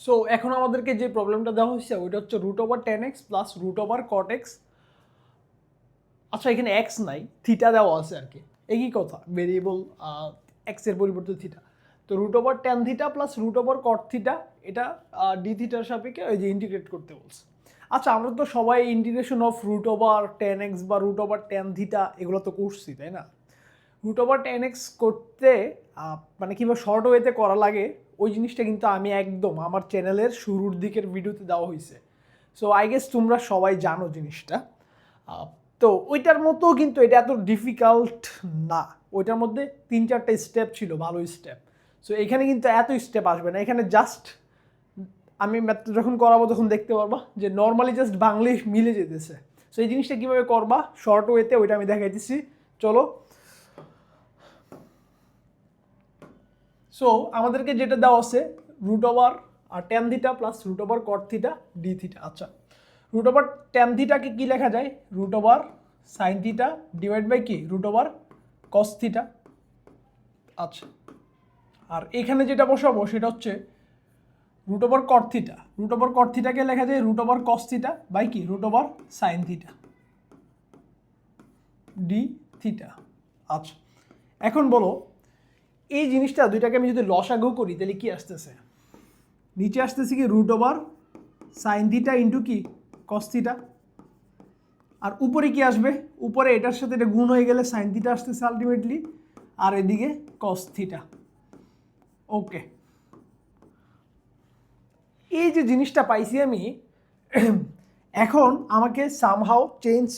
So এখন আমাদেরকে যে প্রবলেমটা দেওয়া হচ্ছে ওইটা হচ্ছে √10x প্লাস √cot x। আচ্ছা এখানে এক্স নাই, থিটা দেওয়া আছে আর কি, একই কথা, ভেরিয়েবল এক্স এর পরিবর্তে থিটা। তো √tan theta plus √cot theta, এটা ডি থিটার সাপেক্ষে ওই যে ইন্টিগ্রেট করতে বলছে। আচ্ছা আমরা তো সবাই ইন্টিগ্রেশন অফ √10x বা √tan থিটা এগুলো তো করছি, তাই না? √10x করতে মানে কীভাবে শর্ট ওয়েতে করা লাগে ওই জিনিসটা কিন্তু আমি একদম আমার চ্যানেলের শুরুর দিকের ভিডিওতে দেওয়া হয়েছে। সো আই গেস তোমরা সবাই জানো জিনিসটা। তো ওইটার মতো কিন্তু এটা এত ডিফিকাল্ট না, ওইটার মধ্যে 3-4টা স্টেপ ছিল, ভালো স্টেপ। সো এখানে কিন্তু এত স্টেপ আসবে না, এখানে জাস্ট আমি ম্যাথ যখন করাবো তখন দেখতে পারবা যে নর্মালি জাস্ট বাংলা মিলে যেতেছে। সো এই জিনিসটা কীভাবে করবা শর্ট ওয়েতে ওইটা আমি দেখাইতেছি, চলো। সো আমাদেরকে যেটা দেওয়া আছে √tan theta plus √cot theta D theta. আচ্ছা √tan থিটাকে কি লেখা যায়? √sin থিটা ডিভাইড বাই কি √cos থিটা। আচ্ছা আর এখানে যেটা বসাবো সেটা হচ্ছে √cot থিটা। √cot থিটাকে লেখা যায় √cos থিটা বাই কি √sin থিটা ডি থিটা। আচ্ছা এখন বলো এই জিনিসটা দুইটাকে আমি যদি লসাগু করি তাহলে কি আসতেছে? নিচে আসতেছে কি √sin থিটা ইন্টু কি cos থিটা, আর উপরে কি আসবে? উপরে এটার সাথে এটা গুণ হয়ে গেলে sin থিটা আসতেছে আলটিমেটলি, আর এদিকে cos থিটা। ওকে, এই যে জিনিসটা পাইছি আমি, এখন আমাকে সামহাও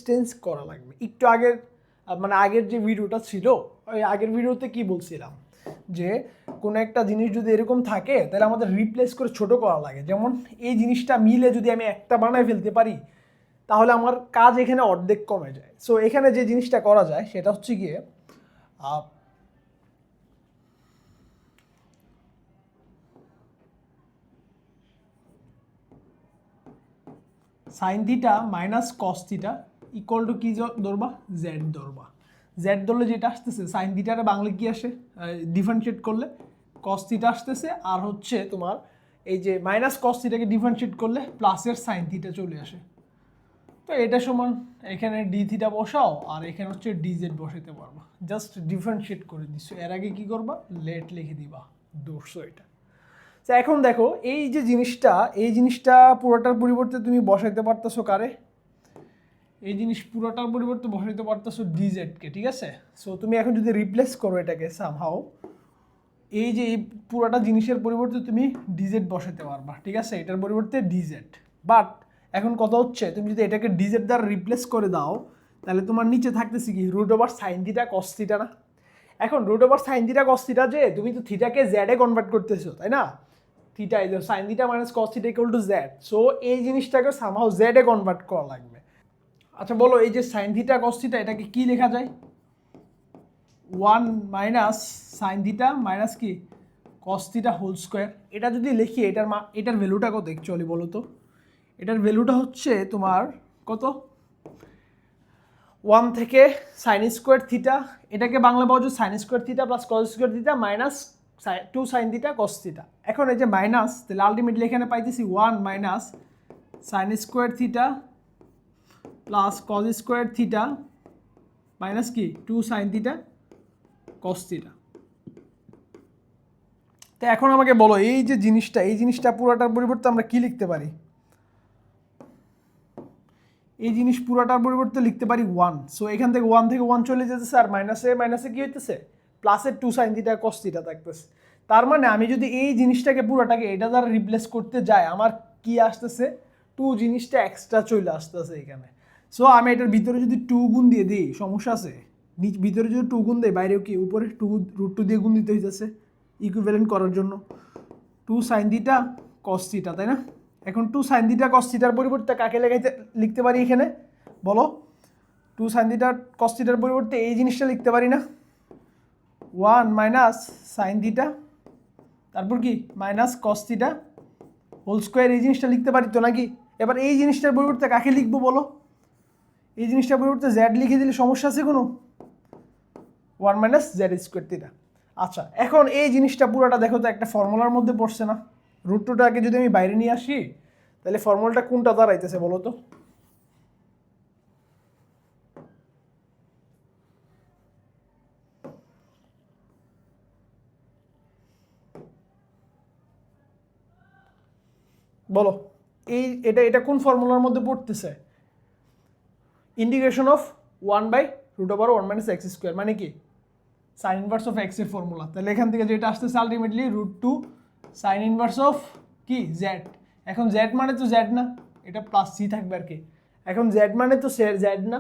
চেঞ্জ করা লাগবে। একটু আগের মানে আগের যে ভিডিওটা ছিল ওই আগের ভিডিওতে কি বলছিলাম যে কোনো একটা জিনিস যদি এরকম থাকে তাহলে আমাদের রিপ্লেস করে ছোট করা লাগে। যেমন এই জিনিসটা মিলে যদি আমি একটা বানায় ফেলতে পারি তাহলে আমার কাজ এখানে অর্ধেক কমে যায়। সো এখানে যে জিনিসটা করা যায় সেটা হচ্ছে গিয়ে sin theta minus cos theta equal to কি ধরবা? জেড ধরবা। জেড ধরলে যেটা আসতেছে sin থিটারে বাংলা কি আসে ডিফারেন্সিয়েট করলে cos থিটা আসতেছে, আর হচ্ছে তোমার এই যে মাইনাস cos থিটাকে ডিফারেন্সিয়েট করলে প্লাসের sin থিটা চলে আসে। তো এটা সমান এখানে ডি থিটা বসাও আর এখানে হচ্ছে ডিজেড বসাতে পারবা, জাস্ট ডিফারেন্সিয়েট করে দিচ্ছ। এর আগে কি করবা? লেট লিখে দিবা, দোষো এটা। তো এখন দেখো এই যে জিনিসটা পুরোটার পরিবর্তে তুমি বসাইতে পারতেছো কারে? এই জিনিস পুরোটার পরিবর্তে বসাইতে পারতেছো ডিজেডকে, ঠিক আছে? সো তুমি এখন যদি রিপ্লেস করো এটাকে সামহাও, এই যে এই পুরোটা জিনিসের পরিবর্তে তুমি ডিজেড বসাতে পারবা, ঠিক আছে? এটার পরিবর্তে ডিজেড। বাট এখন কথা হচ্ছে তুমি যদি এটাকে ডিজেড দ্বারা রিপ্লেস করে দাও তাহলে তোমার নিচে থাকতেছে কি √sin থিটা cos থিটা না? এখন √sin থিটা cos থিটা যে তুমি তো থিটাকে জেডে কনভার্ট করতেছো, তাই না? থিটা এই যে sin theta minus cos theta equal to Z. So এই জিনিসটাকে সামহাও জেডে কনভার্ট করা লাগবে। আচ্ছা বলো এই যে sin থিটা cos থিটা এটাকে কি লেখা যায়? 1 মাইনাস sin থিটা মাইনাস কি cos থিটা হোল স্কোয়ার। এটা যদি লিখি এটার ভ্যালুটা কত অ্যাকচুয়ালি বলো তো? এটার ভ্যালুটা হচ্ছে তোমার কত? 1 থেকে sin স্কোয়ার থিটা, এটাকে বাংলা পাওয়া যায় sin square theta plus cos square theta minus 2 sin theta cos theta. এখন এই যে মাইনাস, তাহলে আলটিমেটলি এখানে পাইতেছি 1 minus sin square theta plus cos square theta minus কি 2 sin থিটা cos থিটা। তো এখন আমাকে বলো এই জিনিসটা পুরোটার পরিবর্তে আমরা কি লিখতে পারি? এই জিনিস পুরোটার পরিবর্তে লিখতে পারি 1। সো এখান থেকে 1 থেকে 1 চলে যেতেছে, আর মাইনাসে কি হইতেছে? প্লাসের 2 sin থিটা cos থিটা থাকতেছে। তার মানে আমি যদি এই জিনিসটাকে পুরোটাকে এটা দ্বারা রিপ্লেস করতে যাই আমার কি আসতেছে? 2 জিনিসটা এক্সট্রা চলে আসতেছে এখানে। সো আমি এটার ভিতরে যদি 2 গুণ দিয়ে দিই সমস্যা আছে? ভিতরে যদি 2 গুণ দেয় বাইরেও কি উপরে 2 দিয়ে গুণ দিতে হইতেছে ইকুইভ্যালেন্ট করার জন্য। 2 sin থিটা cos থিটা, তাই না? এখন 2 sin থিটা cos থিটার পরিবর্তে কাকে লিখতে পারি এখানে বলো? 2 sin থিটা cos থিটার পরিবর্তে এই জিনিসটা লিখতে পারি না? 1 মাইনাস sin থিটা তারপর কি minus cos theta whole square, এই জিনিসটা লিখতে পারি তো নাকি? এবার এই জিনিসটার পরিবর্তে কাকে লিখবো বলো? এই জিনিসটার পরিবর্তে জেড লিখে দিলে সমস্যা আছে কোনো? 1 মাইনাস জেড স্কোয়ার থিটা। আচ্ছা এখন এই জিনিসটা পুরোটা দেখো তো একটা ফর্মুলার মধ্যে পড়ছে না? রুট টুটাকে যদি আমি বাইরে নিয়ে আসি তাহলে ফর্মুলাটা কোনটা দাঁড়াইতেছে বলো তো? বলো, এটা কোন ফর্মুলার মধ্যে পড়তেছে? ইন্টিগ্রেশন অফ 1/√1 - x², মানে কি সাইন ইনভার্স অফ এক্স এর ফর্মুলা। তাহলে এখান থেকে যেটা আসতেছে আলটিমেটলি √2 সাইন ইনভার্স অফ কি জেড। এখন জেড মানে তো জেড না, এটা প্লাস সি থাকবে আর কি। এখন জেড মানে তো জেড না,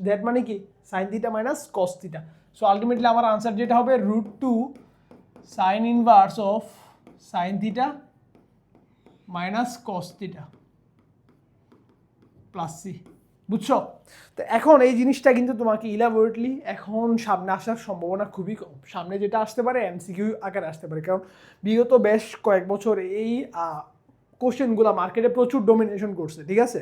জেড মানে কি sine theta minus cos theta. So ultimately আমার আনসার যেটা হবে √2 sine inverse of sine theta minus cos theta plus C. বুঝছো? তো এখন এই জিনিসটা কিন্তু তোমাকে ইলাবোরেটলি এখন সামনে আসার সম্ভাবনা খুবই কম। সামনে যেটা আসতে পারে এমসিকিউ আকারে আসতে পারে, কারণ বিগত বেশ কয়েক বছর এই কোশ্চেনগুলো মার্কেটে প্রচুর ডোমিনেশন করছে, ঠিক আছে?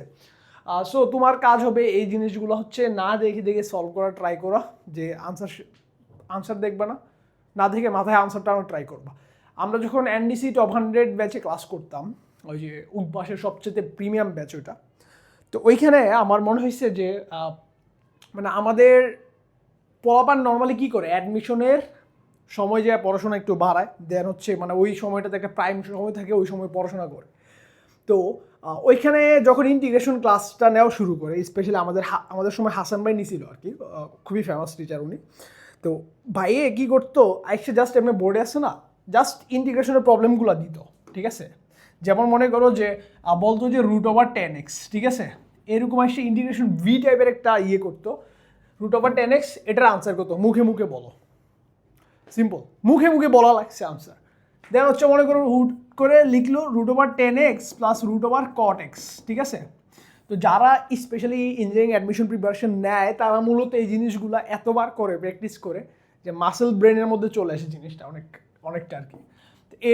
সো তোমার কাজ হবে এই জিনিসগুলো হচ্ছে না দেখে দেখে সলভ করা ট্রাই করা, যে আনসার দেখবে না দেখে মাথায় আনসারটা আমরা ট্রাই করবা। আমরা যখন এনডিসি টপ 100 ব্যাচে ক্লাস করতাম, ওই যে উদ্ভাসের সবচেয়ে প্রিমিয়াম ব্যাচ ওইটা, তো ওইখানে আমার মনে হয়েছে যে মানে আমাদের পোলাপান নর্মালি কী করে অ্যাডমিশনের সময় যে পড়াশোনা একটু বাড়ায়, দেন হচ্ছে মানে ওই সময়টাতে একটা প্রাইম সময় থাকে, ওই সময় পড়াশোনা করে। তো ওইখানে যখন ইন্টিগ্রেশন ক্লাসটা নেওয়া শুরু করে, স্পেশালি আমাদের সময় হাসান ভাই নিছিল আর কি, খুবই ফেমাস টিচার উনি। তো ভাইয়ে কী করতো, আইসে জাস্ট এমনি বোর্ডে আসে না, জাস্ট ইন্টিগ্রেশনের প্রবলেমগুলো দিত, ঠিক আছে? যেমন মনে করো যে বলতো যে √10x, ঠিক আছে? এরকম আসছে ইন্টিগ্রেশন ভি টাইপের একটা ইয়ে করতো, √10x এটার আনসার করতো, মুখে মুখে বলো, সিম্পল মুখে মুখে বলা লাগছে আনসার। দেন হচ্ছে মনে করো হুট করে লিখলো √10x প্লাস √cot x, ঠিক আছে? তো যারা স্পেশালি ইঞ্জিনিয়ারিং অ্যাডমিশন প্রিপারেশন নেয় তারা মূলত এই জিনিসগুলো এতবার করে প্র্যাকটিস করে যে মাসেল ব্রেনের মধ্যে চলে আসে জিনিসটা অনেকটা আর কি।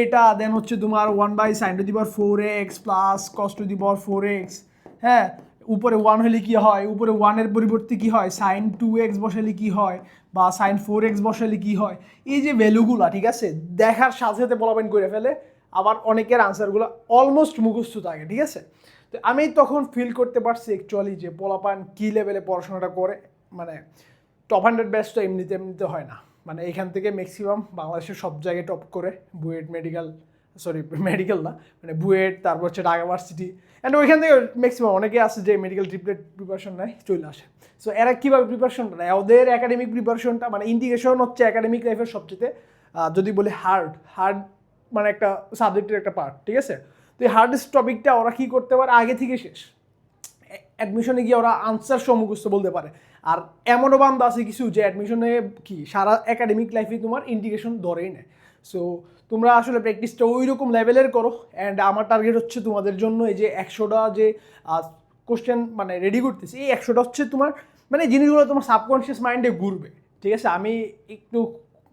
এটা দেন হচ্ছে তোমার 1/sin⁴x প্লাস cos⁴x, হ্যাঁ, উপরে 1 হলে কি হয়, উপরে 1-এর পরিবর্তে কি হয়, sin2x বসালে কি হয়, বা sin4x বসালে কি হয়, এই যে ভ্যালুগুলো, ঠিক আছে, দেখার সাথে সাথে পোলাপাইন করে ফেলে। আবার অনেকের আনসারগুলো অলমোস্ট মুখস্থ থাকে, ঠিক আছে? তো আমি তখন ফিল করতে পারছি অ্যাকচুয়ালি যে পোলাপান কী লেভেলে পড়াশোনাটা করে। মানে টপ 100 ব্যাচ তো এমনিতে হয় না, মানে এখান থেকে ম্যাক্সিমাম বাংলাদেশের সব জায়গায় টপ করে বুয়েট মেডিকেল না, মানে বুয়েট, তারপর হচ্ছে ঢাকা ভার্সিটি, অ্যান্ড ওইখান থেকে ম্যাক্সিমাম অনেকে আছে যে মেডিকেল ট্রিপলেট প্রিপারেশন নেয় চলে আসে। সো এরা কীভাবে প্রিপারেশনটা নেয়, ওদের একাডেমিক প্রিপারেশনটা মানে ইন্টিগ্রেশন হচ্ছে একাডেমিক লাইফের সবচেয়ে যদি বলি হার্ড মানে একটা সাবজেক্টের একটা পার্ট, ঠিক আছে? তো এই হার্ডেস্ট টপিকটা ওরা কী করতে পারে আগে থেকে শেষ অ্যাডমিশনে গিয়ে ওরা আনসার সমুখস্থ বলতে পারে। আর এমনও বান্ধব আছে কিছু যে অ্যাডমিশনে কি সারা একাডেমিক লাইফে তোমার ইন্টিগ্রেশন ধরেই নেয়। সো তোমরা আসলে প্র্যাকটিসটা ওই রকম লেভেলের করো। অ্যান্ড আমার টার্গেট হচ্ছে তোমাদের জন্য এই যে 100টা যে কোশ্চেন মানে রেডি করতেছি, এই 100টা হচ্ছে তোমার মানে জিনিসগুলো তোমার সাবকনশিয়াস মাইন্ডে ঘুরবে, ঠিক আছে? আমি একটু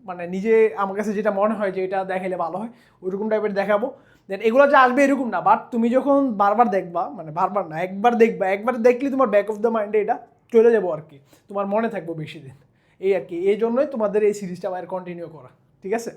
মানে নিজে আমার কাছে যেটা মনে হয় যে এটা দেখাইলে ভালো হয় ওইরকম টাইপের দেখাবো। দেন এগুলো যে আসবে এরকম না, বাট তুমি যখন বারবার দেখবা, মানে বারবার না একবার দেখবা, একবার দেখলে তোমার ব্যাক অফ দ্য মাইন্ডে এটা চলে যাবো আর কি, তোমার মনে থাকবো বেশি দিন, এই আর কি। এই জন্যই তোমাদের এই সিরিজটা আবার কন্টিনিউ করা, ঠিক আছে?